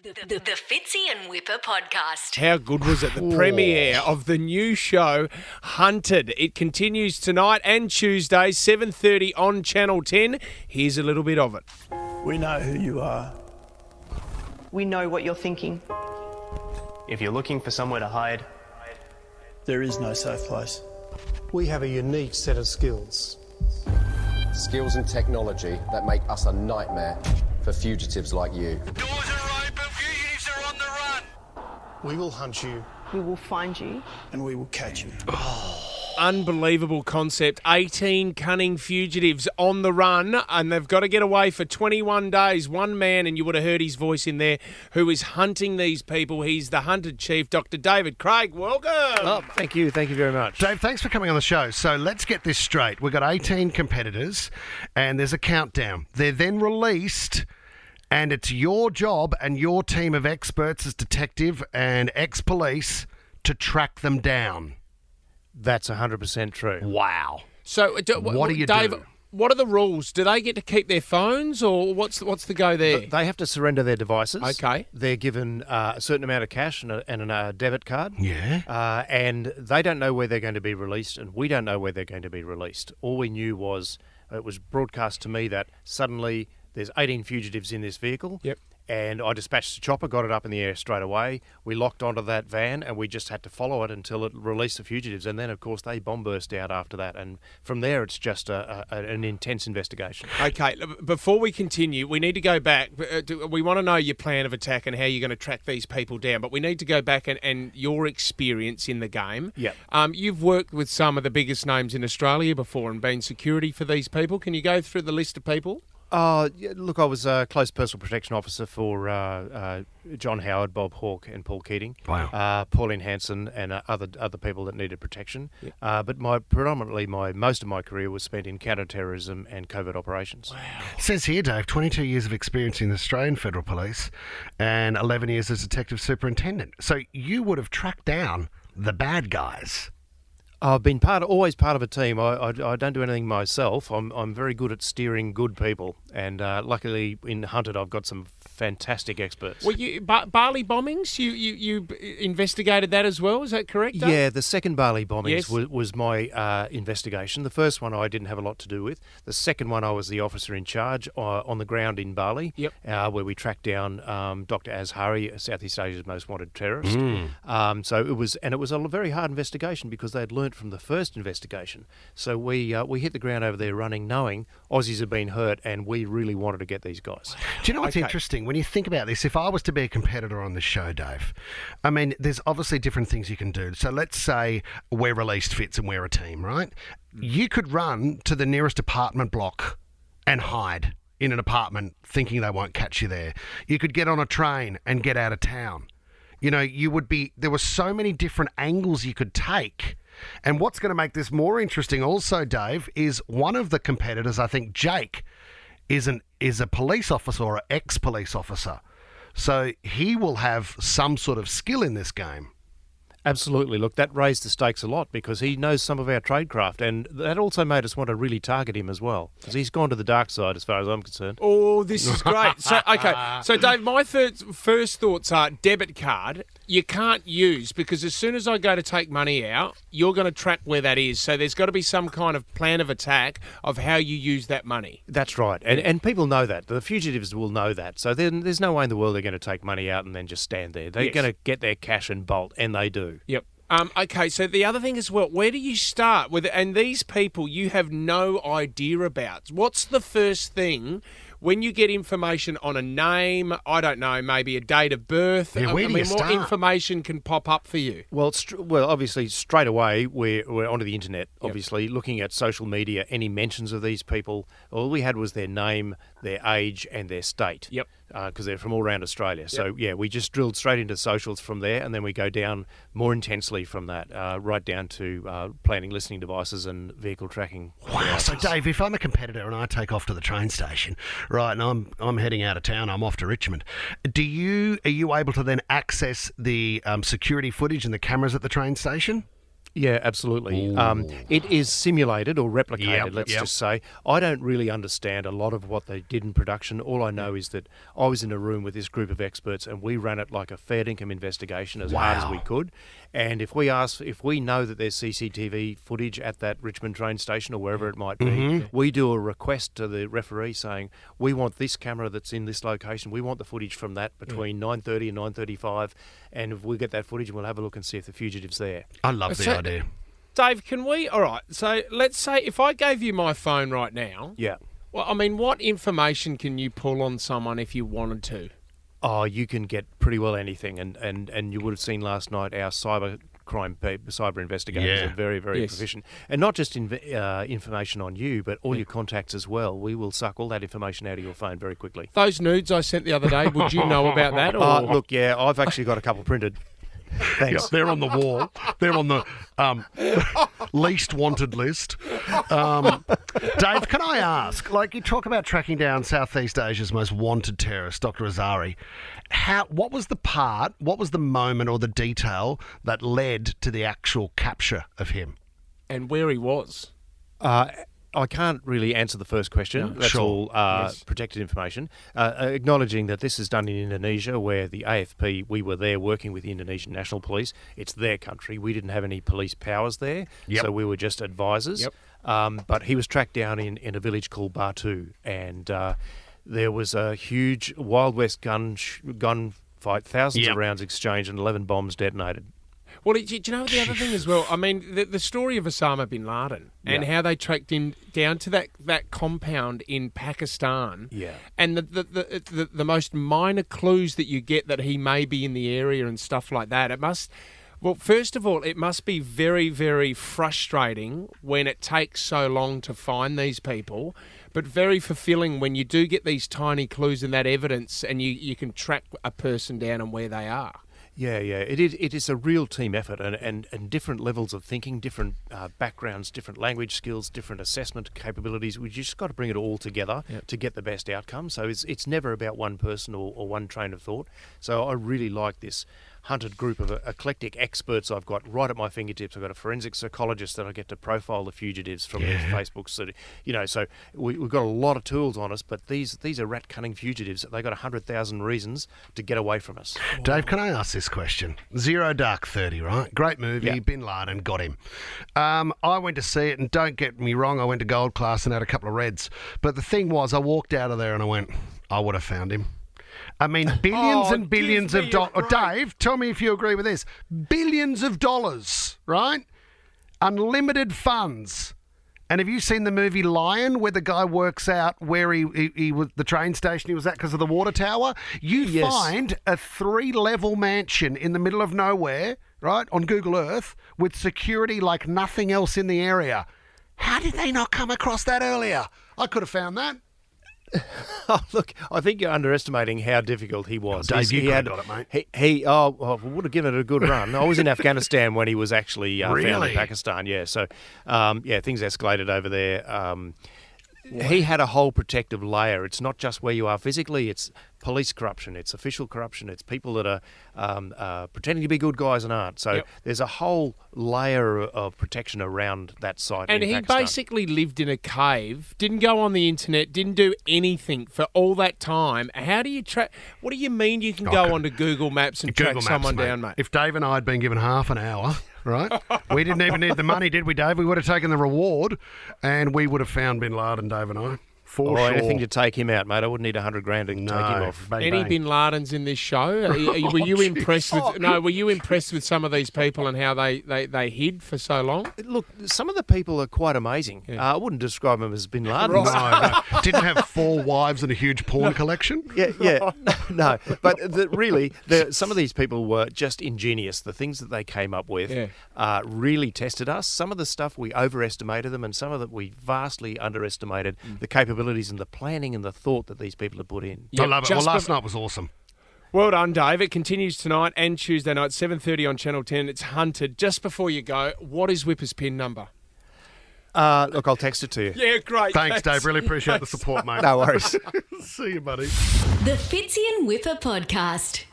The Fitzy and Whipper podcast. How good was it? The premiere of the new show, Hunted. It continues tonight and Tuesday, 7:30 on Channel 10. Here's a little bit of it. We know who you are. We know what you're thinking. If you're looking for somewhere to hide, There is no safe place. We have a unique set of skills. Skills and technology that make us a nightmare for fugitives like you. Doors are open, fugitives are on the run. We will hunt you. We will find you. And we will catch you. Unbelievable concept. 18 cunning fugitives on the run, and they've got to get away for 21 days. One man, and you would have heard his voice in there, who is hunting these people. He's the hunted chief, Dr. David Craig. Welcome. Oh, thank you. Thank you very much. Dave, thanks for coming on the show. So let's get this straight. We've got 18 competitors and there's a countdown. They're then released and it's your job and your team of experts as detective and ex-police to track them down. That's 100% true. Wow. So, What do you Dave, do? what are the rules? Do they get to keep their phones, or what's the go there? They have to surrender their devices. Okay. They're given a certain amount of cash and a debit card. Yeah. And they don't know where they're going to be released, and we don't know where they're going to be released. All we knew was it was broadcast to me that suddenly there's 18 fugitives in this vehicle. Yep. And I dispatched the chopper, got it up in the air straight away. We locked onto that van and we just had to follow it until it released the fugitives. And then, of course, they bomb burst out after that. And from there, it's just an intense investigation. Okay, before we continue, we need to go back. We want to know your plan of attack and how you're going to track these people down, but we need to go back and your experience in the game. Yep. You've worked with some of the biggest names in Australia before and been security for these people. Can you go through the list of people? Look, I was a close personal protection officer for John Howard, Bob Hawke and Paul Keating. Wow. Pauline Hanson and other people that needed protection. Yep. But most of my career was spent in counter-terrorism and covert operations. Wow. It says here, Dave, 22 years of experience in the Australian Federal Police and 11 years as detective superintendent. So you would have tracked down the bad guys. I've been always part of a team. I don't do anything myself. I'm very good at steering good people, and luckily in Hunted I've got some fantastic experts. Well, Bali bombings, you investigated that as well, is that correct, Dave? Yeah, the second Bali bombings Yes. was my investigation. The first one I didn't have a lot to do with. The second one I was the officer in charge on the ground in Bali, Yep. Where we tracked down Dr. Azhari, Southeast Asia's most wanted terrorist. So it was a very hard investigation because they had learnt from the first investigation. So we hit the ground over there running, knowing Aussies had been hurt, and we really wanted to get these guys. Do you know what's interesting? When you think about this, if I was to be a competitor on this show, Dave, I mean, there's obviously different things you can do. So let's say we're released Fitz and we're a team, right? You could run to the nearest apartment block and hide in an apartment thinking they won't catch you there. You could get on a train and get out of town. You know, there were so many different angles you could take. And what's going to make this more interesting also, Dave, is one of the competitors, I think Jake, is a police officer or an ex-police officer. So he will have some sort of skill in this game. Absolutely. Look, that raised the stakes a lot because he knows some of our tradecraft, and that also made us want to really target him as well because he's gone to the dark side as far as I'm concerned. Oh, this is great. So, okay, so Dave, my first thoughts are debit card you can't use because as soon as I go to take money out, you're going to track where that is. So there's got to be some kind of plan of attack of how you use that money. That's right. And people know that. The fugitives will know that. So then there's no way in the world they're going to take money out and then just stand there. They're going to get their cash and bolt, and they do. Yep. Okay, so the other thing as well, where do you start with? And these people you have no idea about. What's the first thing when you get information on a name, I don't know, maybe a date of birth? Yeah, where do you start? What information can pop up for you? Well, obviously, straight away, we're onto the internet, obviously, looking at social media, any mentions of these people. All we had was their name, their age, and their state. Yep. Because they're from all around Australia. So, we just drilled straight into socials from there, and then we go down more intensely from that, right down to planning listening devices and vehicle tracking. Wow. So, Dave, if I'm a competitor and I take off to the train station, right, and I'm heading out of town, I'm off to Richmond, are you able to then access the security footage and the cameras at the train station? Yeah, absolutely. It is simulated or replicated, let's just say. I don't really understand a lot of what they did in production. All I know is that I was in a room with this group of experts and we ran it like a fair income investigation as hard as we could. And if we know that there's CCTV footage at that Richmond train station or wherever it might be, we do a request to the referee saying, we want this camera that's in this location, we want the footage from that between 9:30 and 9:35, and if we get that footage, we'll have a look and see if the fugitive's there. I love the idea. Dave, can we? All right. So let's say if I gave you my phone right now. Yeah. Well, I mean, what information can you pull on someone if you wanted to? Oh, you can get pretty well anything, and you would have seen last night our cyber investigators are very, very proficient. And not just information on you, but all your contacts as well. We will suck all that information out of your phone very quickly. Those nudes I sent the other day, would you know about that? Or? Look, yeah, I've actually got a couple printed. Thanks. Yeah, they're on the wall. They're on the least wanted list. Dave, can I ask, like you talk about tracking down Southeast Asia's most wanted terrorist, Dr. Azari, what was the moment or the detail that led to the actual capture of him? And where he was? I can't really answer the first question. No. That's all protected information. Acknowledging that this is done in Indonesia, where the AFP, we were there working with the Indonesian National Police. It's their country. We didn't have any police powers there, so we were just advisors. But he was tracked down in a village called Batu, and there was a huge Wild West gun fight, thousands of rounds exchanged, and 11 bombs detonated. Well, do you know the other thing as well? I mean, the story of Osama bin Laden and how they tracked him down to that compound in Pakistan. Yeah. And the most minor clues that you get that he may be in the area and stuff like that. Well, first of all, it must be very, very frustrating when it takes so long to find these people, but very fulfilling when you do get these tiny clues and that evidence and you can track a person down and where they are. Yeah. It is a real team effort and different levels of thinking, different backgrounds, different language skills, different assessment capabilities. We just got to bring it all together to get the best outcome. So it's never about one person or one train of thought. So I really like this hunted group of eclectic experts I've got right at my fingertips. I've got a forensic psychologist that I get to profile the fugitives from their Facebook. So, so we've got a lot of tools on us, but these are rat-cunning fugitives. They've got 100,000 reasons to get away from us. Dave, can I ask this question? Zero Dark 30, right? Great movie, Bin Laden, got him. I went to see it, and don't get me wrong, I went to gold class and had a couple of reds. But the thing was, I walked out of there and I went, I would have found him. I mean, billions and billions of dollars. Dave, tell me if you agree with this. Billions of dollars, right? Unlimited funds. And have you seen the movie Lion, where the guy works out where he was, the train station he was at because of the water tower? You find a 3-level mansion in the middle of nowhere, right, on Google Earth, with security like nothing else in the area. How did they not come across that earlier? I could have found that. Look, I think you're underestimating how difficult he was. Dave, you got it, mate. He would have given it a good run. I was in Afghanistan when he was actually found in Pakistan. Yeah, so things escalated over there. He had a whole protective layer. It's not just where you are physically. It's police corruption. It's official corruption. It's people that are pretending to be good guys and aren't. So there's a whole layer of protection around that site. And in he Pakistan. basically lived in a cave, didn't go on the internet, didn't do anything for all that time. How do you track? What do you mean you can go onto Google Maps and track someone down, mate? If Dave and I had been given half an hour, right, we didn't even need the money, did we, Dave? We would have taken the reward, and we would have found Bin Laden, Dave and I. For sure. Anything to take him out, mate. I wouldn't need $100,000 to take him off. Bang, Any bang. Bin Ladens in this show? Were you impressed with? No, were you impressed with some of these people and how they hid for so long? Look, some of the people are quite amazing. I wouldn't describe them as Bin Laden. No. Didn't have 4 wives and a huge porn collection? No. But really, some of these people were just ingenious. The things that they came up with really tested us. Some of the stuff we overestimated them, and some of it we vastly underestimated the capabilities and the planning and the thought that these people have put in. I love it. Well, last night was awesome. Well done, Dave. It continues tonight and Tuesday night, 7:30 on Channel 10. It's Hunted. Just before you go, what is Whipper's PIN number? Look, I'll text it to you. Yeah, great. Thanks, Dave. Really appreciate the support, mate. No worries. See you, buddy. The Fitzy and Whipper Podcast.